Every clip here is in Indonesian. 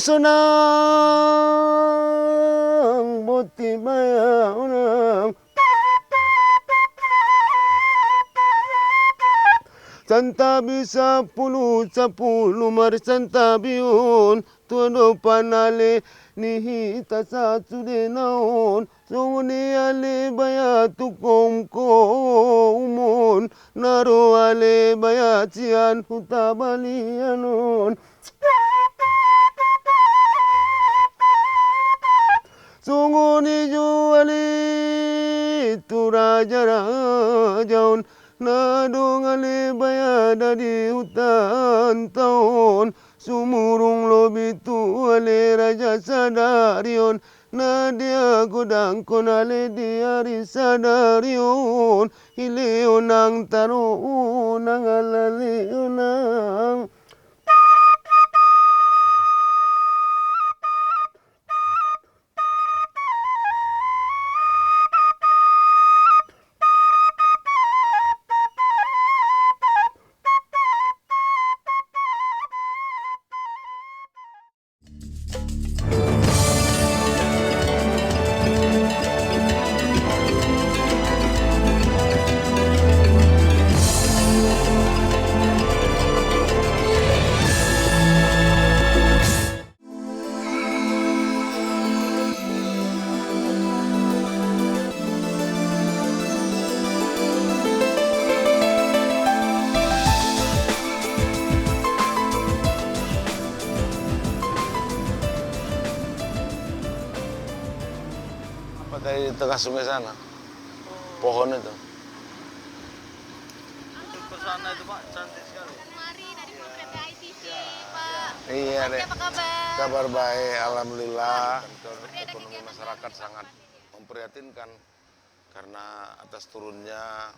sunang boti bayaunang santabi sepuluh mari santabiun tuano panale nihita satsude naon sunguni ale bayatu komko umon naro ale bayacian hutabalianon sunguni juali tu raja-rajaun nadong ale bayada di hutan tahun sumurung lobi tu ale raja sadarion nadia godang kon ale diari sadarion ileonang taruunang alaleonang dari tengah sungai sana, pohon itu. Ke sana itu Pak, cantik sekali. Mari dari Potret ITV, Pak. Iya deh. Apa kabar? Kabar baik, alhamdulillah. Seperti ada Ekonomi kegiatan masyarakat sangat memprihatinkan karena atas turunnya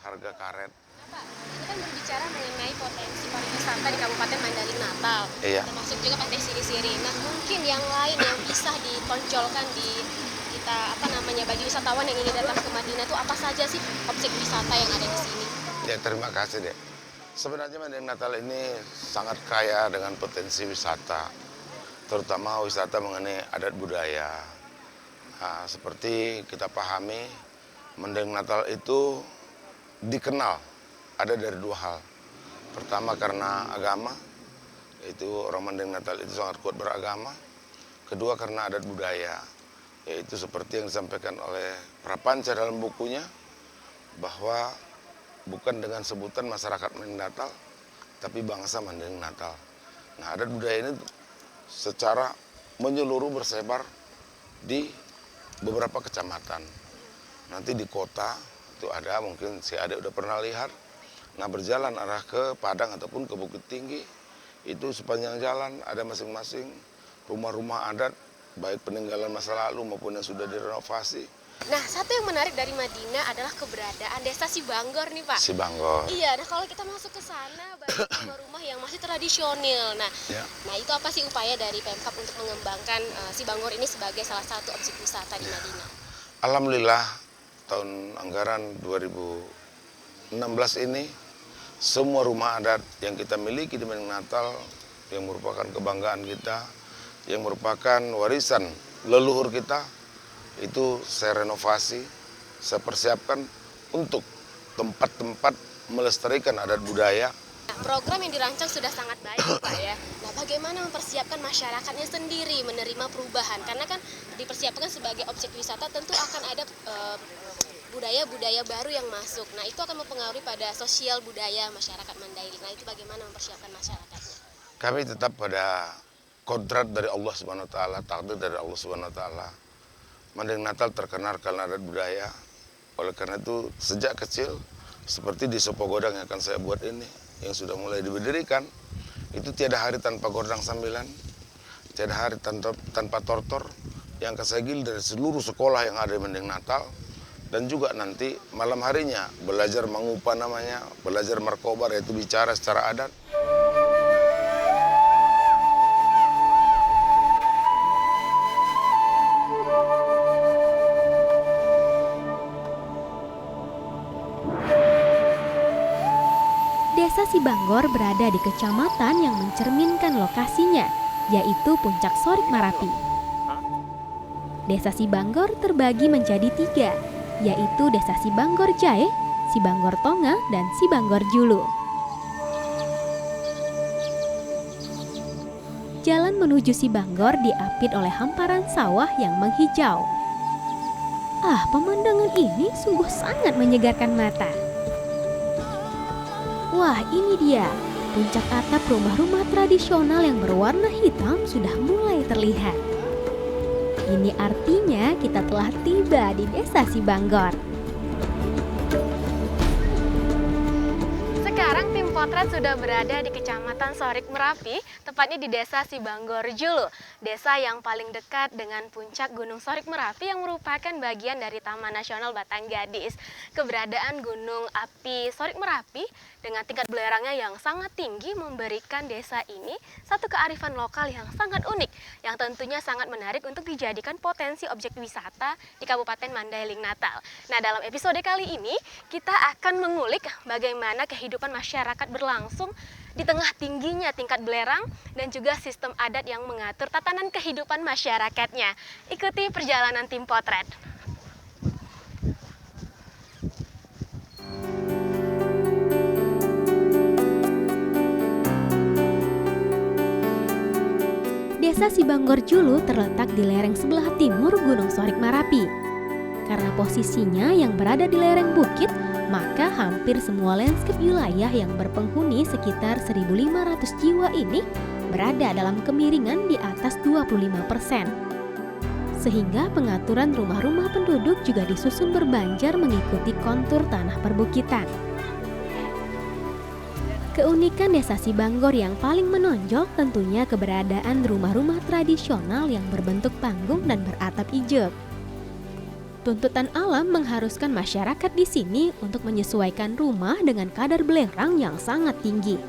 harga karet. Pak, ini kan berbicara mengenai potensi pariwisata di Kabupaten Mandailing Natal. Iya. Termasuk juga Pantai Siri-Siri. Nah, mungkin yang lain yang bisa ditonjolkan di kita bagi wisatawan yang ingin datang ke Madinah itu apa saja sih objek wisata yang ada di sini? Ya, terima kasih deh. Sebenarnya Mandailing Natal ini sangat kaya dengan potensi wisata, terutama wisata mengenai adat budaya. Nah, seperti kita pahami, Mandailing Natal itu dikenal ada dari dua hal. Pertama karena agama, yaitu orang Mandailing Natal itu sangat kuat beragama. Kedua karena adat budaya, yaitu seperti yang disampaikan oleh Prapanca dalam bukunya, bahwa bukan dengan sebutan masyarakat Mandailing Natal, tapi bangsa Mandailing Natal. Nah, adat budaya ini secara menyeluruh bersebar di beberapa kecamatan. Nanti di kota itu ada, mungkin si Ade udah pernah lihat. Nah, berjalan arah ke Padang ataupun ke Bukit Tinggi, itu sepanjang jalan ada masing-masing rumah-rumah adat, baik peninggalan masa lalu maupun yang sudah direnovasi. Nah, satu yang menarik dari Madinah adalah keberadaan desa Sibanggor nih Pak. Sibanggor. Iya, nah kalau kita masuk ke sana banyak rumah-rumah yang masih tradisional. Nah, Ya. nah itu apa sih upaya dari Pemkab untuk mengembangkan Sibanggor ini sebagai salah satu objek wisata di Madinah? Alhamdulillah tahun anggaran 2016 ini semua rumah adat yang kita miliki di Mandailing Natal yang merupakan kebanggaan kita, yang merupakan warisan leluhur kita, itu saya renovasi, saya persiapkan untuk tempat-tempat melestarikan adat budaya. Nah, program yang dirancang sudah sangat baik Pak ya. Nah, bagaimana mempersiapkan masyarakatnya sendiri menerima perubahan? Karena kan dipersiapkan sebagai objek wisata tentu akan ada budaya-budaya baru yang masuk. Nah, itu akan mempengaruhi pada sosial budaya masyarakat Mandailing. Nah, itu bagaimana mempersiapkan masyarakatnya? Kami tetap pada kodrat dari Allah Subhanahu wa taala, takdir dari Allah Subhanahu wa taala. Mandailing Natal terkenal karena adat budaya. Oleh karena itu sejak kecil seperti di Sopo Godang yang akan saya buat ini, yang sudah mulai didirikan, itu tiada hari tanpa gondang sambilan, tiada hari tanpa tortor, yang akan saya gilir dari seluruh sekolah yang ada di Mandailing Natal. Dan juga nanti malam harinya belajar mangupa namanya, belajar markobar, yaitu bicara secara adat. Desa Sibanggor berada di kecamatan yang mencerminkan lokasinya, yaitu Puncak Sorik Marapi. Desa Sibanggor terbagi menjadi 3, yaitu Desa Sibanggor Jae, Sibanggor Tonga, dan Sibanggor Julu. Jalan menuju Sibanggor diapit oleh hamparan sawah yang menghijau. Pemandangan ini sungguh sangat menyegarkan mata. Wah, ini dia. Puncak atap rumah-rumah tradisional yang berwarna hitam sudah mulai terlihat. Ini artinya kita telah tiba di Desa Sibanggor. Sekarang tim potret sudah berada di Kecamatan Sorik Merapi, tepatnya di Desa Sibanggor Julu, desa yang paling dekat dengan puncak Gunung Sorik Merapi yang merupakan bagian dari Taman Nasional Batanggadis. Keberadaan Gunung Api Sorik Merapi dengan tingkat belerangnya yang sangat tinggi memberikan desa ini satu kearifan lokal yang sangat unik, yang tentunya sangat menarik untuk dijadikan potensi objek wisata di Kabupaten Mandailing Natal. Nah, dalam episode kali ini kita akan mengulik bagaimana kehidupan masyarakat berlangsung di tengah tingginya tingkat belerang dan juga sistem adat yang mengatur tatanan kehidupan masyarakatnya. Ikuti perjalanan tim potret. Desa Sibanggor Julu terletak di lereng sebelah timur Gunung Sorik Marapi. Karena posisinya yang berada di lereng bukit, maka hampir semua landscape wilayah yang berpenghuni sekitar 1.500 jiwa ini berada dalam kemiringan di atas 25%. Sehingga pengaturan rumah-rumah penduduk juga disusun berbanjar mengikuti kontur tanah perbukitan. Keunikan Desa Sibanggor yang paling menonjol tentunya keberadaan rumah-rumah tradisional yang berbentuk panggung dan beratap ijuk. Tuntutan alam mengharuskan masyarakat di sini untuk menyesuaikan rumah dengan kadar belerang yang sangat tinggi.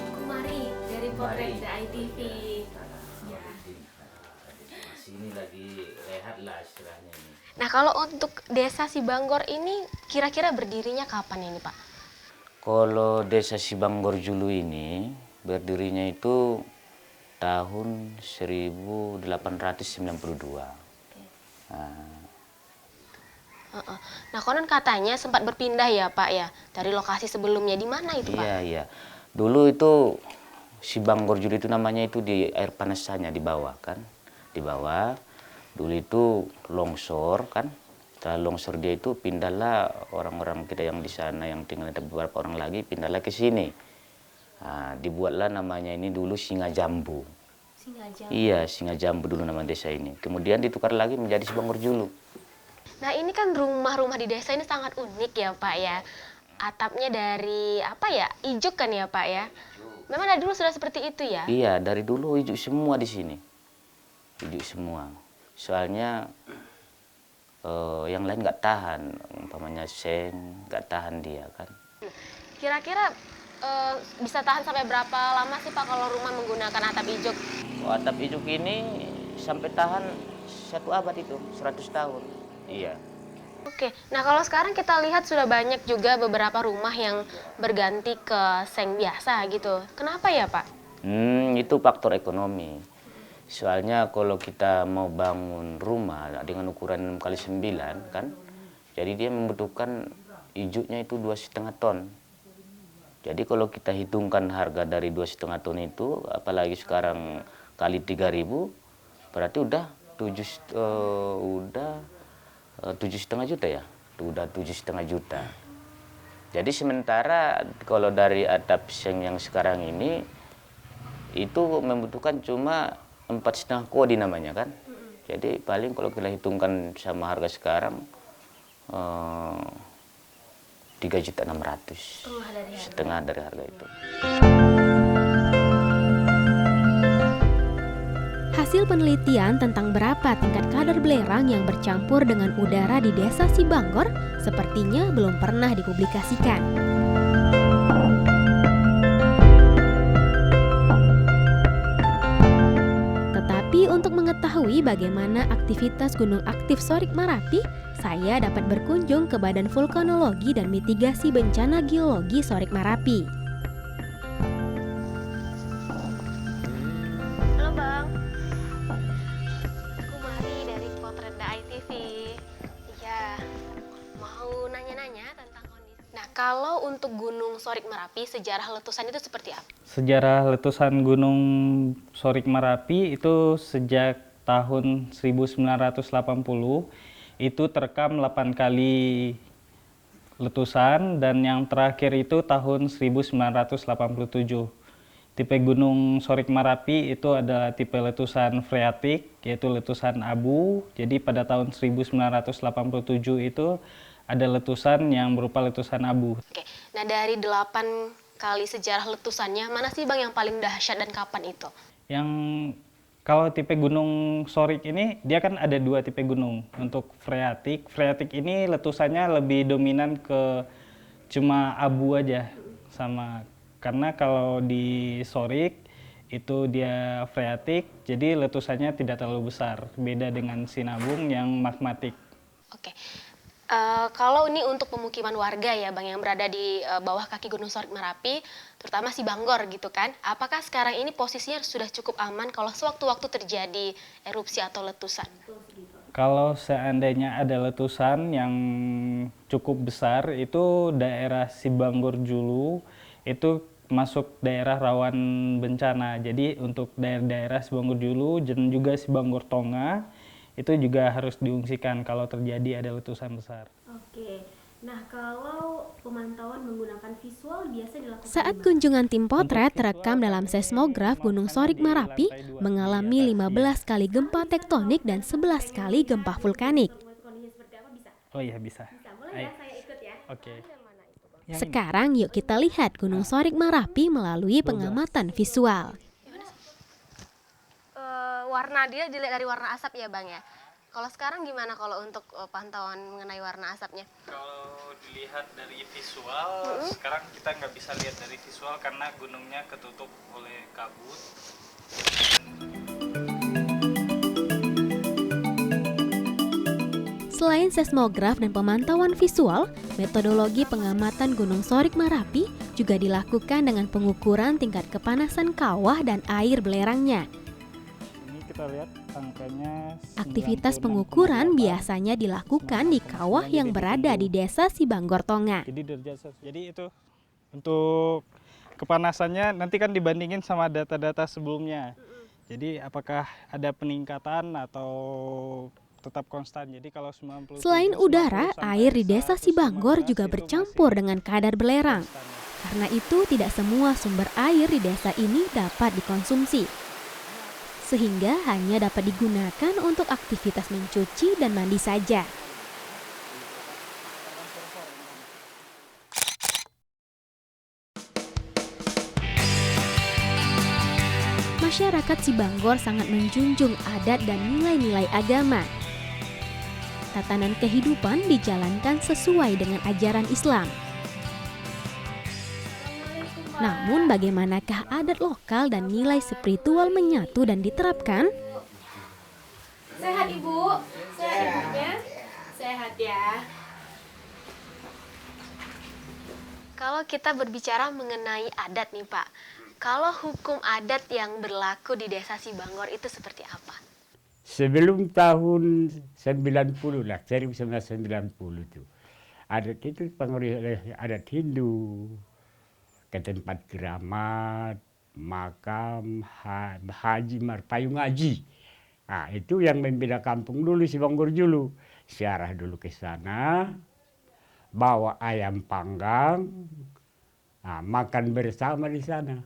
Kumari dari Potret ITV. Sini lagi rehat lah istilahnya ini. Nah, kalau untuk Desa Sibanggor ini kira-kira berdirinya kapan ini, Pak? Kalau Desa Sibanggor Julu ini berdirinya itu tahun 1892. Nah, konon katanya sempat berpindah ya, Pak ya, dari lokasi sebelumnya. Di mana itu, Pak? Iya. Dulu itu Sibanggor Julu itu namanya itu di air panasnya di bawah kan. Di bawah. Dulu itu longsor kan. Setelah longsor dia itu pindahlah orang-orang kita yang di sana yang tinggal ada beberapa orang lagi pindahlah ke sini. Nah, dibuatlah namanya ini dulu Singa Jambu. Singa Jambu. Iya, Singa Jambu dulu nama desa ini. Kemudian ditukar lagi menjadi Sibanggor Julu. Nah, ini kan rumah-rumah di desa ini sangat unik ya, Pak ya. Atapnya dari apa ya? Ijuk kan ya, Pak ya? Memang dari dulu sudah seperti itu ya? Iya, dari dulu ijuk semua di sini. Ijuk semua. Soalnya yang lain nggak tahan, umpamanya seng nggak tahan dia kan. Kira-kira bisa tahan sampai berapa lama sih, Pak, kalau rumah menggunakan atap ijuk? Oh, atap ijuk ini sampai tahan 1 abad itu, 100 tahun. Iya. Oke, nah kalau sekarang kita lihat sudah banyak juga beberapa rumah yang berganti ke seng biasa gitu. Kenapa ya, Pak? Itu faktor ekonomi. Soalnya kalau kita mau bangun rumah dengan ukuran 6x9 kan, jadi dia membutuhkan ijuknya itu 2,5 ton. Jadi kalau kita hitungkan harga dari 2,5 ton itu, apalagi sekarang kali 3.000, berarti udah 7,5 juta ya, udah 7,5 juta. Jadi sementara kalau dari atap seng yang sekarang ini itu membutuhkan cuma 4,5 kodi namanya kan. Jadi paling kalau kita hitungkan sama harga sekarang 3.600.000, setengah dari harga itu. Hasil penelitian tentang berapa tingkat kadar belerang yang bercampur dengan udara di Desa Sibanggor sepertinya belum pernah dipublikasikan. Merapi untuk mengetahui bagaimana aktivitas gunung aktif Sorik Marapi, saya dapat berkunjung ke Badan Vulkanologi dan Mitigasi Bencana Geologi Sorik Marapi. Halo Bang, aku Mari dari Potretda ITV. Iya, mau nanya-nanya tentang kondisi. Nah, kalau untuk Gunung Sorik Marapi, sejarah letusan itu seperti apa? Sejarah letusan Gunung Sorik Marapi itu sejak tahun 1980 itu terekam 8 kali letusan dan yang terakhir itu tahun 1987. Tipe Gunung Sorik Marapi itu adalah tipe letusan freatik, yaitu letusan abu. Jadi pada tahun 1987 itu ada letusan yang berupa letusan abu. Oke, nah dari 8 kali sejarah letusannya, mana sih Bang yang paling dahsyat dan kapan itu? Yang kalau tipe Gunung Sorik ini, dia kan ada 2 tipe gunung. Untuk freatik, freatik ini letusannya lebih dominan ke cuma abu aja. Karena kalau di Sorik, itu dia freatik, jadi letusannya tidak terlalu besar. Beda dengan Sinabung yang magmatik. Oke, kalau ini untuk pemukiman warga ya Bang yang berada di bawah kaki Gunung Sorik Marapi, terutama si Banggor gitu kan, apakah sekarang ini posisinya sudah cukup aman kalau sewaktu-waktu terjadi erupsi atau letusan? Kalau seandainya ada letusan yang cukup besar, itu daerah Sibanggor Julu itu masuk daerah rawan bencana. Jadi untuk daerah-daerah Sibanggor Julu dan juga Sibanggor Tonga itu juga harus diungsikan kalau terjadi ada letusan besar. Oke, nah kalau pemantauan menggunakan visual biasa dilakukan Saat kunjungan tim potret terekam dalam seismograf Gunung Sorik Marapi mengalami 15 kali gempa tektonik dan 11 kali gempa vulkanik. kondisi seperti apa bisa? Oh iya bisa. Boleh ya, saya ikut ya. Oke. Sekarang yuk kita lihat Gunung Sorik Marapi melalui pengamatan visual. Warna dia dilihat dari warna asap ya Bang ya. Kalau sekarang gimana kalau untuk pantauan mengenai warna asapnya? Kalau dilihat dari visual, sekarang kita nggak bisa lihat dari visual karena gunungnya ketutup oleh kabut. Selain seismograf dan pemantauan visual, metodologi pengamatan Gunung Sorik Marapi juga dilakukan dengan pengukuran tingkat kepanasan kawah dan air belerangnya. Ini kita lihat angkanya. Aktivitas pengukuran biasanya dilakukan di kawah yang berada di desa Sibanggor Tonga. Jadi itu untuk kepanasannya nanti kan dibandingin sama data-data sebelumnya. Jadi apakah ada peningkatan atau tetap konstan. Jadi kalau 90 Selain udara, air di desa Sibanggor juga bercampur dengan kadar belerang. Karena itu tidak semua sumber air di desa ini dapat dikonsumsi. Sehingga hanya dapat digunakan untuk aktivitas mencuci dan mandi saja. Masyarakat Sibanggor sangat menjunjung adat dan nilai-nilai agama. Tatanan kehidupan dijalankan sesuai dengan ajaran Islam. Namun bagaimanakah adat lokal dan nilai spiritual menyatu dan diterapkan? Sehat Ibu, sehat Ibunya, sehat ya. Kalau kita berbicara mengenai adat nih Pak, kalau hukum adat yang berlaku di desa Sibanggor itu seperti apa? Sebelum tahun 90 lah, 1990 itu. Adat itu pengaruh adat Hindu, ke tempat keramat, makam, haji, payung haji. Nah, itu yang membeda kampung dulu, Sibanggor dulu. Siarah dulu ke sana, bawa ayam panggang, makan bersama di sana.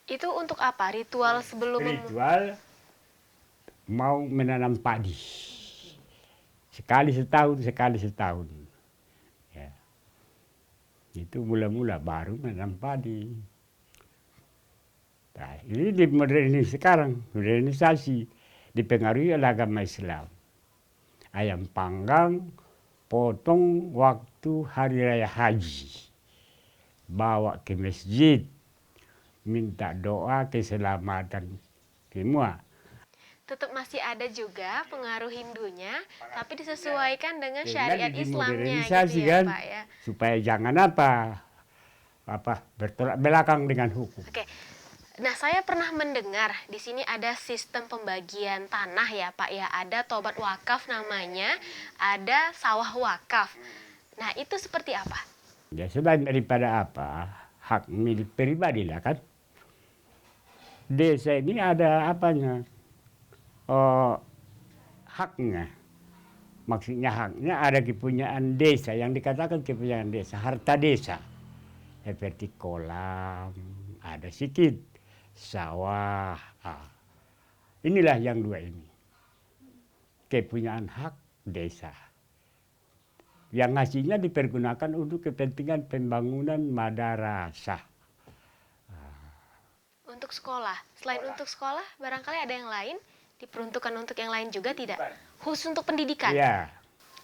Itu untuk apa? Ritual sebelum Ritual mau menanam padi. Sekali setahun. Ya. Itu mula-mula baru menanam padi. Nah, ini modernisasi, dipengaruhi oleh agama Islam. Ayam panggang, potong waktu hari raya haji. Bawa ke masjid, minta doa keselamatan semua. tetap masih ada juga pengaruh Hindunya, tapi disesuaikan dengan Dengan syariat Islamnya dimodernisasi gitu ya kan, Pak ya. supaya jangan bertolak belakang dengan hukum. Oke. Nah, saya pernah mendengar di sini ada sistem pembagian tanah ya Pak ya. Ada tobat wakaf namanya, ada sawah wakaf. Nah, itu seperti apa? Ya selain daripada hak milik pribadi lah kan. Desa ini ada haknya. Maksudnya haknya ada kepunyaan desa, yang dikatakan kepunyaan desa, harta desa. Seperti kolam, ada sedikit, sawah. Inilah yang dua ini. Kepunyaan hak desa. Yang hasilnya dipergunakan untuk kepentingan pembangunan madrasah. Untuk sekolah. Selain untuk sekolah, barangkali ada yang lain diperuntukkan untuk yang lain juga tidak? Khusus untuk pendidikan? Iya.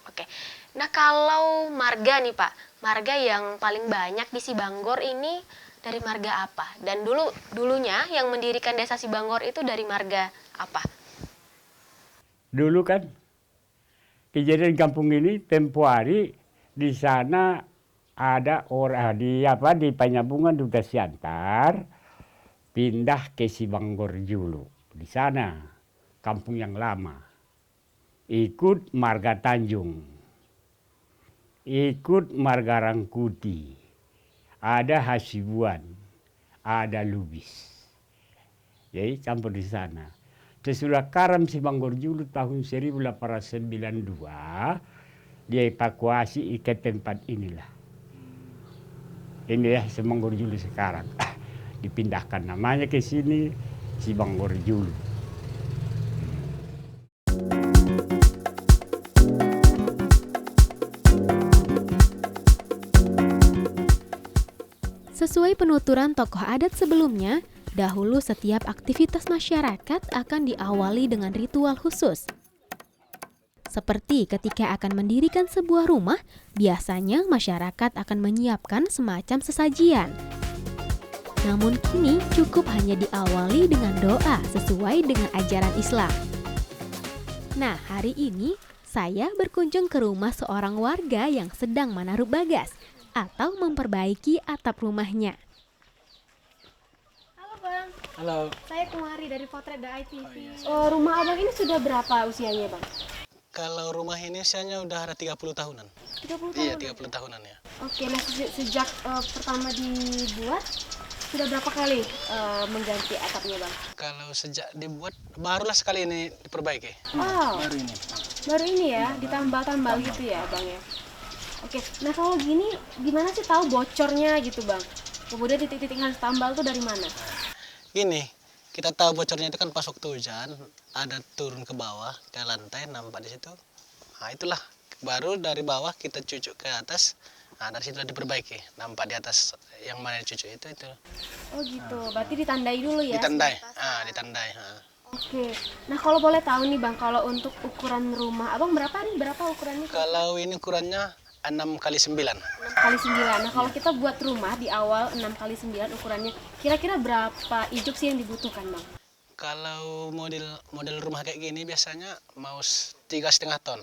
Oke. Nah, kalau marga nih Pak, marga yang paling banyak di Sibanggor ini dari marga apa? Dan dulunya yang mendirikan desa Sibanggor itu dari marga apa? Dulu kan kejadian kampung ini tempo hari di sana ada orang di Penyambungan Duta Siantar pindah ke Sibanggor dulu. Di sana kampung yang lama. Ikut marga Tanjung. Ikut marga Rangkuti. Ada Hasibuan, ada Lubis. Jadi campur di sana. Sesudah karam Sibanggor dulu tahun 1892, dievakuasi ke tempat inilah. Ini ya Sibanggor dulu sekarang. Dipindahkan namanya ke sini, Sibanggor dulu. Sesuai penuturan tokoh adat sebelumnya, dahulu setiap aktivitas masyarakat akan diawali dengan ritual khusus. Seperti ketika akan mendirikan sebuah rumah, biasanya masyarakat akan menyiapkan semacam sesajian. Namun kini cukup hanya diawali dengan doa sesuai dengan ajaran Islam. Nah, hari ini saya berkunjung ke rumah seorang warga yang sedang menaruh bagas atau memperbaiki atap rumahnya. Halo Bang. Halo. Saya Kumari dari Potret The ITV. Rumah Abang ini sudah berapa usianya Bang? Kalau rumah ini usianya udah ada 30 tahunan. 30 tahun? Iya, 30 tahunan ya. Oke, nah sejak pertama dibuat, sudah berapa kali mengganti atapnya Bang? Kalau sejak dibuat, barulah sekali ini diperbaiki. Wow, Baru ini. baru ini ya, ditambal-tambal gitu ya Bang ya? Oke, nah kalau gini gimana sih tahu bocornya gitu Bang? Kemudian titik-titik harus tambal tuh dari mana? Gini, kita tahu bocornya itu kan pas waktu hujan, ada turun ke bawah, ke lantai, nampak di situ. Nah itulah, baru dari bawah kita cucuk ke atas, nah dari situ diperbaiki. Nampak di atas yang mana cucuk itu. Oh gitu, berarti ditandai dulu ya? Ditandai, ditandai. Oke, nah kalau boleh tahu nih Bang, kalau untuk ukuran rumah, Abang berapa ukurannya? Kalau ini ukurannya 6x9. 6x9. Nah kalau kita buat rumah di awal 6x9 ukurannya, kira-kira berapa ijuk sih yang dibutuhkan Bang? Kalau model rumah kayak gini biasanya mau 3,5 ton.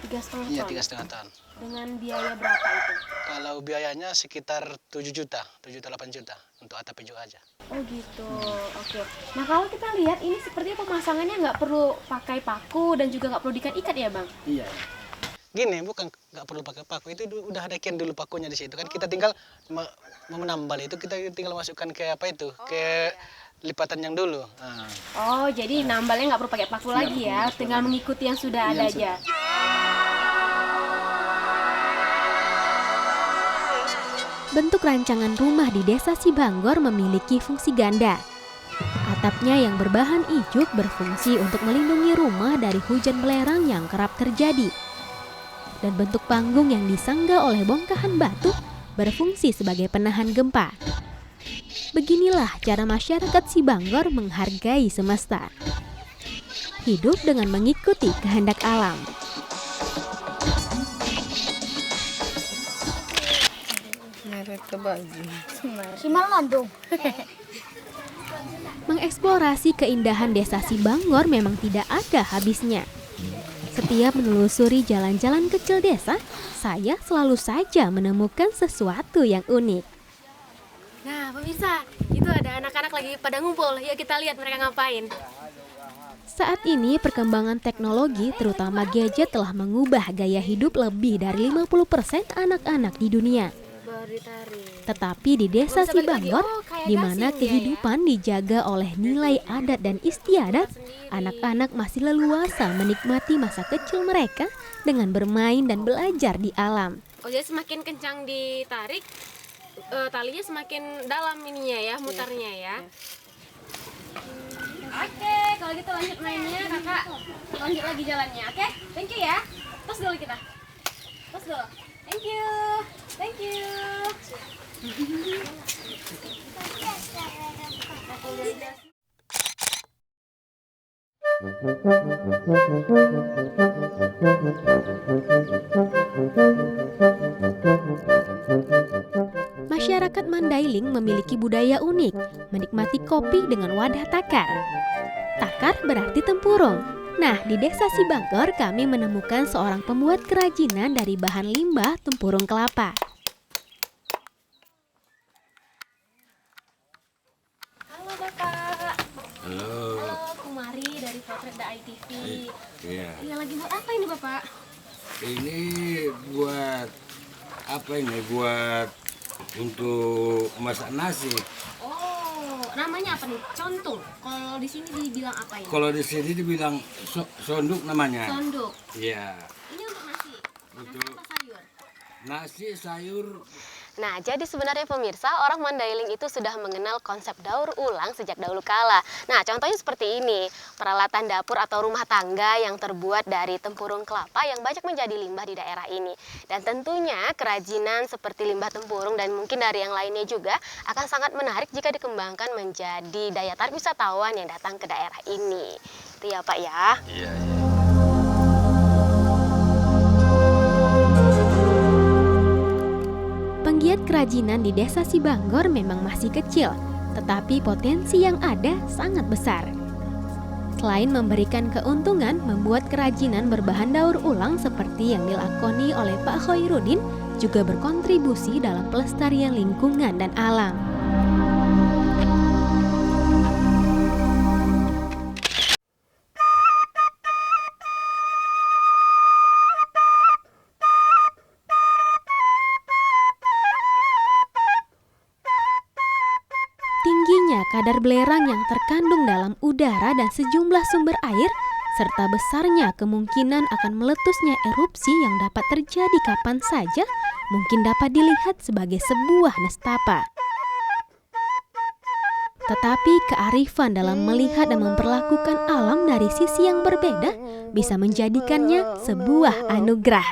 3,5 ton? Iya, 3,5 ton. Dengan biaya berapa itu? Kalau biayanya sekitar 7 juta, 8 juta untuk atap ijuk aja. Oh gitu, oke. Nah kalau kita lihat ini sepertinya pemasangannya nggak perlu pakai paku dan juga nggak perlu diikat ya Bang? Iya. Gini, bukan nggak perlu pakai paku, itu udah ada kian dulu pakunya di situ kan. Kita tinggal menambal itu, kita tinggal masukkan ke ke lipatan yang dulu. Nah. Oh jadi nambalnya nggak perlu pakai paku lagi ya, tinggal mengikuti yang sudah ada aja. Bentuk rancangan rumah di Desa Sibanggor memiliki fungsi ganda. Atapnya yang berbahan ijuk berfungsi untuk melindungi rumah dari hujan belerang yang kerap terjadi. Dan bentuk panggung yang disanggah oleh bongkahan batu berfungsi sebagai penahan gempa. Beginilah cara masyarakat Sibanggor menghargai semesta. Hidup dengan mengikuti kehendak alam. Mengeksplorasi keindahan desa Sibanggor memang tidak ada habisnya. Setiap menelusuri jalan-jalan kecil desa, saya selalu saja menemukan sesuatu yang unik. Nah, pemirsa, itu ada anak-anak lagi pada ngumpul. Yuk kita lihat mereka ngapain. Saat ini perkembangan teknologi terutama gadget telah mengubah gaya hidup lebih dari 50% anak-anak di dunia. Tetapi di desa Sibanggor, di mana kehidupan dijaga oleh nilai adat dan istiadat, anak-anak masih leluasa menikmati masa kecil mereka dengan bermain dan belajar di alam. Oh, jadi semakin kencang ditarik, talinya semakin dalam ininya ya, mutarnya ya. Oke, kalau gitu lanjut mainnya, kakak. Lanjut lagi jalannya, oke? Thank you ya. Tos dulu kita. Tos dulu. Thank you. Thank you. Masyarakat Mandailing memiliki budaya unik, menikmati kopi dengan wadah takar. Takar berarti tempurung. Nah, di desa Sibanggor kami menemukan seorang pembuat kerajinan dari bahan limbah tempurung kelapa. Halo Bapak. Halo. Halo, Kumari dari Potret.id. Iya. Iya, lagi buat apa ini Bapak? Ini buat apa ini? Buat untuk masak nasi. Oh, namanya apa nih? Contung. Kalau di sini dibilang apa ini? Kalau di sini dibilang sonduk namanya. Sonduk. Iya. Ini untuk nasi. Untuk Nasi apa sayur? nasi sayur. Nah, jadi sebenarnya pemirsa, orang Mandailing itu sudah mengenal konsep daur ulang sejak dahulu kala. Nah, contohnya seperti ini, peralatan dapur atau rumah tangga yang terbuat dari tempurung kelapa yang banyak menjadi limbah di daerah ini. Dan tentunya kerajinan seperti limbah tempurung dan mungkin dari yang lainnya juga akan sangat menarik jika dikembangkan menjadi daya tarik wisatawan yang datang ke daerah ini. Itu ya Pak ya. Iya. Penggiat kerajinan di desa Sibanggor memang masih kecil, tetapi potensi yang ada sangat besar. Selain memberikan keuntungan, membuat kerajinan berbahan daur ulang seperti yang dilakoni oleh Pak Khoirudin juga berkontribusi dalam pelestarian lingkungan dan alam. Tingginya kadar belerang yang terkandung dalam udara dan sejumlah sumber air, serta besarnya kemungkinan akan meletusnya erupsi yang dapat terjadi kapan saja, mungkin dapat dilihat sebagai sebuah nestapa. Tetapi kearifan dalam melihat dan memperlakukan alam dari sisi yang berbeda bisa menjadikannya sebuah anugerah.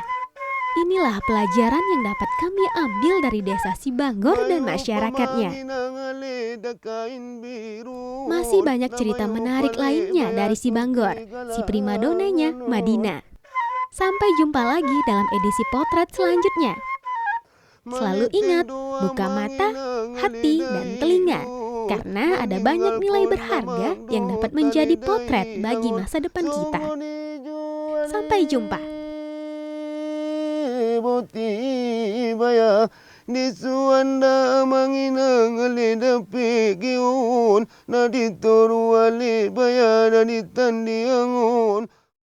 Inilah pelajaran yang dapat kami ambil dari desa Sibanggor dan masyarakatnya. Masih banyak cerita menarik lainnya dari Sibanggor, si primadonanya Madina. Sampai jumpa lagi dalam edisi potret selanjutnya. Selalu ingat, buka mata, hati, dan telinga, karena ada banyak nilai berharga yang dapat menjadi potret bagi masa depan kita. Sampai jumpa. Disuanda manginang alida pegiun na ditoru ale bayada ditandiangun